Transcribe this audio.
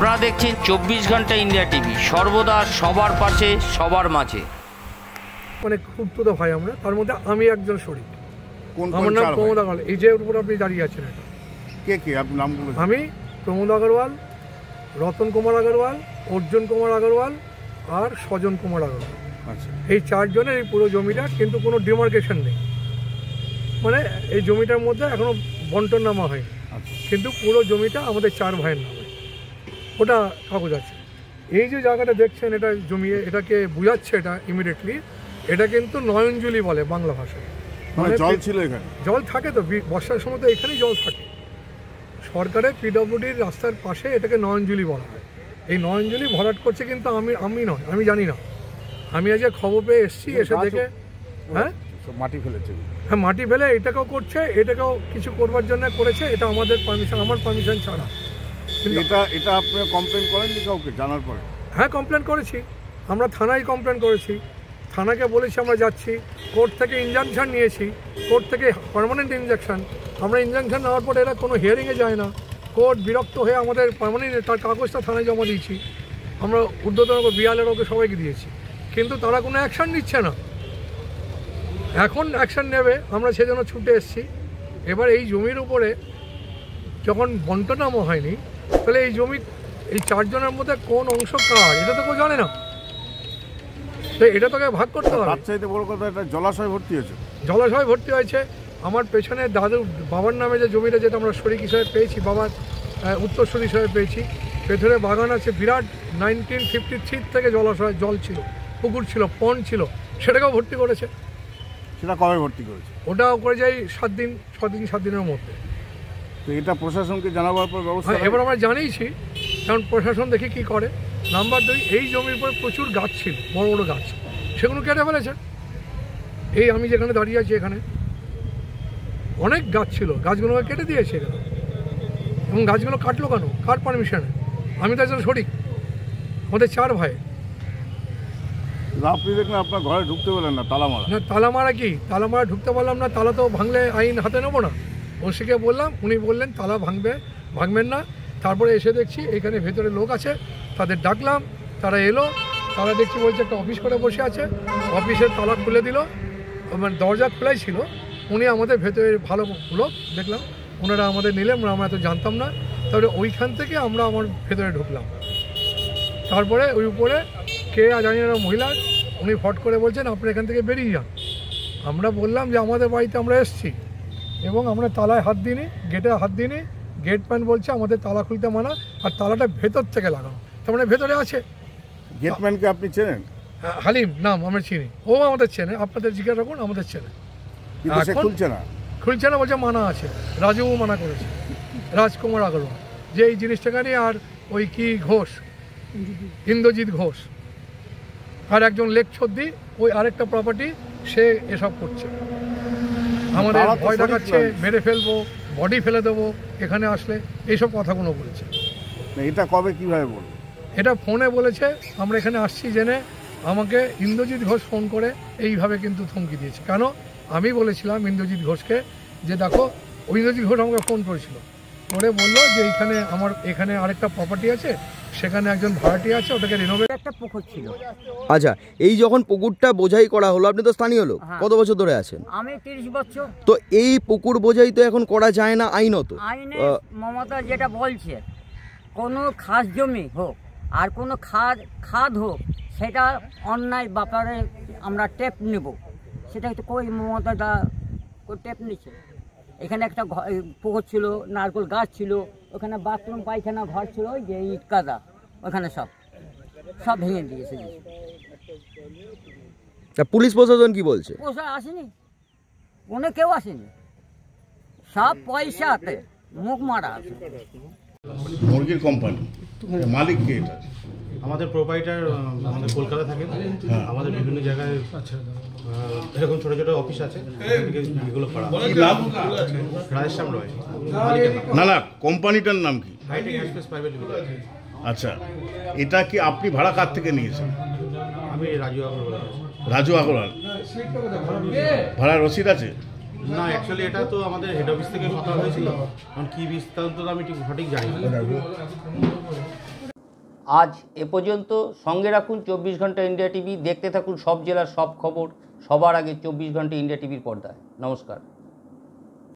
আপনারা দেখছেন 24 ঘন্টা ইন্ডিয়া টিভি, সর্বদা সবার পাশে সবার মাঝে। মানে খুব তো ভাই আমরা, তার মধ্যে আমি একজন শরীর। আমার নাম প্রমোদ আগরওয়াল। এই যে উপর আপনি দাঁড়িয়ে আছেন, এটা কে কে আপনার নাম? আমি প্রমোদ আগরওয়াল, রতন কুমার আগরওয়াল, অর্জুন কুমার আগরওয়াল আর সজন কুমার আগরওয়াল। আচ্ছা, এই চারজনের এই পুরো জমিটা, কিন্তু কোনো ডিমার্কেশন নেই, মানে এই জমিটার মধ্যে এখনো বন্টন নামা হয়নি। কিন্তু পুরো জমিটা আমাদের চার ভাইয়ের নামে, ওটা কাগজ আছে। এই যে জায়গাটা দেখছেন, এটা জমিয়ে এটাকে বুঝাচ্ছে, এটা ইমিডিয়েটলি এটা কিন্তু নয়নজুলি বলে বাংলা ভাষায়। মানে জল ছিল এখানে, জল থাকে তো, বর্ষার সময় তো এখানেই জল থাকে। সরকারের পিডব্লিউডির রাস্তার পাশে এটাকে নয়নজুলি বলা হয়। এই নয়নজুলি ভরাট করছে, কিন্তু আমি নয়, আমি জানি না। আমি আজকে খবর পেয়ে এসেছি, এসে দেখে হ্যাঁ মাটি ফেলেছে, হ্যাঁ মাটি ফেলে এটাকেও করছে, এটাকেও কিছু করবার জন্য করেছে। এটা আমাদের পারমিশন, আমার পারমিশন ছাড়া। এটা আপনি কমপ্লেন করেননি কাউকে জানার পরে? হ্যাঁ, কমপ্লেন করেছি, আমরা থানায় কমপ্লেন করেছি। থানাকে বলেছি আমরা যাচ্ছি, কোর্ট থেকে ইনজাংশন নিয়েছি, কোর্ট থেকে পার্মানেন্ট ইনজাংশন। আমরা ইনজাংশন নেওয়ার পরে এরা কোনো হিয়ারিংয়ে যায় না। কোর্ট বিরক্ত হয়ে আমাদের পার্মানেন্ট তার কাগজটা থানায় জমা দিয়েছি। আমরা ঊর্ধ্বতন বিয়ালের ওকে সবাইকে দিয়েছি, কিন্তু তারা কোনো অ্যাকশান নিচ্ছে না। এখন অ্যাকশান নেবে, আমরা সেজন্য ছুটে এসেছি। এবার এই জমির উপরে যখন বন্টনামো হয়নি, তাহলে এই জমি এই চারজনের মধ্যে কোন অংশ কার, এটা তো কেউ জানে না। তো এটা তোকে ভাগ করতে হবে। তার চাইতে বড় কথা, এটা জলাশয় ভর্তি হয়েছে। জলাশয় ভর্তি হয়েছে। আমার পেছনে দাদুর বাবার নামে যে জমিটা, যেটা আমরা শরিক হিসাবে পেয়েছি, বাবার উত্তরসূরি হিসাবে পেয়েছি, পেছনে বাগান আছে বিরাট। 1953 থেকে জলাশয় জল ছিল, পুকুর ছিল, পন্ড ছিল, সেটাকেও ভর্তি করেছে। সেটা কবে ভর্তি করেছে? ওটাও করে যাই 7 দিনের মধ্যে। তো এটা প্রশাসনকে জানাবার পর ব্যবস্থা? এবার আমরা জানিয়েছি, কারণ প্রশাসন দেখি কি করে। নাম্বার 2, এই জমির পরে প্রচুর গাছ ছিল, বড় বড় গাছ, সেগুলো কেটে ফেলেছে। এই আমি যেখানে দাঁড়িয়ে আছি, এখানে অনেক গাছ ছিল, গাছগুলোকে কেটে দিয়েছে এখানে। এবং গাছগুলো কাটলো কেন, কার পারমিশনে? আমি তো একজন শরিক, আমাদের 4 ভাই। আপনি দেখলেন আপনার ঘরে ঢুকতে পারলেন না, তালা মারা? না, তালা মারা কি, তালা মারা ঢুকতে পারলাম না। তালা তো ভাঙলে আইন হাতে নেবো না। ওসিকে বললাম, উনি বললেন তালা ভাঙবেন না। তারপরে এসে দেখছি এখানে ভেতরে লোক আছে, তাদের ডাকলাম, তারা এলো। তারা দেখছি বলছে একটা অফিস করে বসে আছে, অফিসের তালা খুলে দিল, মানে দরজা খোলাই ছিল। উনি আমাদের ভেতরে ভালো লোক দেখলাম, ওনারা আমাদের নিলেন, আমরা এত জানতাম না। তারপরে ওইখান থেকে আমরা আমার ভেতরে ঢুকলাম। তারপরে ওই উপরে কে জানি না, মহিলা, উনি ফট করে বলছেন আপনি এখান থেকে বেরিয়ে যান। আমরা বললাম যে আমাদের বাড়িতে আমরা এসেছি, এবং আমরা তালায় হাত দিইনি, গেটে হাত দিইনি। গেটম্যান বলছে আমাদের তালা খুলতে মানা, আর তালাটা ভেতর থেকে লাগানো, তার মানে ভেতরে আছে। গেটম্যানকে আপনি চেনেন? হালিম নাম, আমরা চিনি, ও আমাদের চেনে। আপনাদের জিজ্ঞাসা করুন, আমাদের চেনে। খুলছে না, বলছে মানা আছে, রাজুও মানা করেছে, রাজকুমার আগরওয়াল, যে এই জিনিসটাকে নিয়ে। আর ওই কি ঘোষ, ইন্দ্রজিৎ ঘোষ, আর একজন লেক ছদ্দি, ওই আরেকটা প্রপার্টি, সে এসব করছে। আমাদের ভয় দেখাচ্ছে, মেরে ফেলবো, বডি ফেলে দেবো এখানে আসলে, এইসব কথাগুলো বলেছে। এটা কবে কিভাবে বলবো? এটা ফোনে বলেছে, আমরা এখানে আসছি জেনে। আমাকে ইন্দ্রজিৎ ঘোষ ফোন করে এইভাবে কিন্তু ধমকি দিয়েছে। কেন? আমি বলেছিলাম ইন্দ্রজিৎ ঘোষকে যে দেখো, ওই ইন্দ্রজিৎ ঘোষ আমাকে ফোন করেছিল, করে বললো যে এইখানে আমার এখানে আরেকটা প্রপার্টি আছে, সেখানে একজন ভাড়াটি আছে, ওটাকে রিনোভেট। একটা পুকুর ছিল। আচ্ছা, এই যখন পুকুরটা বোঝাই করা হলো, আপনি তো স্থানীয় লোক, কত বছর ধরে আছেন? আমি 30 বছর। তো এই পুকুর বোঝাই তো এখন করা যায় না আইনত? আইনে মমতা যেটা বলছে, কোনো খাস জমি হোক আর কোনো খাদ হোক, সেটা অন্যায় ব্যাপারে আমরা টেপ নেব, সেটা তো কই মমতা দা টেপ নিচ্ছে। এখানে একটা পুকুর ছিল, নারকেল গাছ ছিল, ওখানে বাথরুম পায়খানা ঘর ছিল, ওই যে ইট কাদা, ওখানে সব ভেঙে দিয়েছে। পুলিশ প্রশাসন কি বলছে? প্রশাসন আসেনি, কেউ আসেনি, সব পয়সাতে মুখ মারা আছে। মুরগির কোম্পানি মালিক কে? এটা আমাদের প্রোপাইটার আমাদের কলকাতা থাকে, আমাদের বিভিন্ন জায়গায় এরকম ছোট ছোট অফিস আছে, এগুলো করা। রাজেশ্যাম রয়। না না, কোম্পানিটার নাম কি? Hitech Express Private Limited. আচ্ছা, এটা কি আপনি ভাড়া কার থেকে নিয়েছেন? আমি রাজু আগরওয়াল। রাজু আগরওয়াল, ভাড়া রসিদ আছে? না, অ্যাকচুয়ালি এটা তো আমাদের হেড অফিস থেকে কথা হয়েছিল, কারণ কি বিস্তারিত আমি ঠিক সঠিক জানি না। আজ এ পর্যন্ত। সঙ্গে রাখুন 24 ঘন্টা ইন্ডিয়া টিভি। দেখতে থাকুন সব জেলার সব খবর সবার আগে 24 ঘন্টা ইন্ডিয়া টিভির পর্দায়। নমস্কার।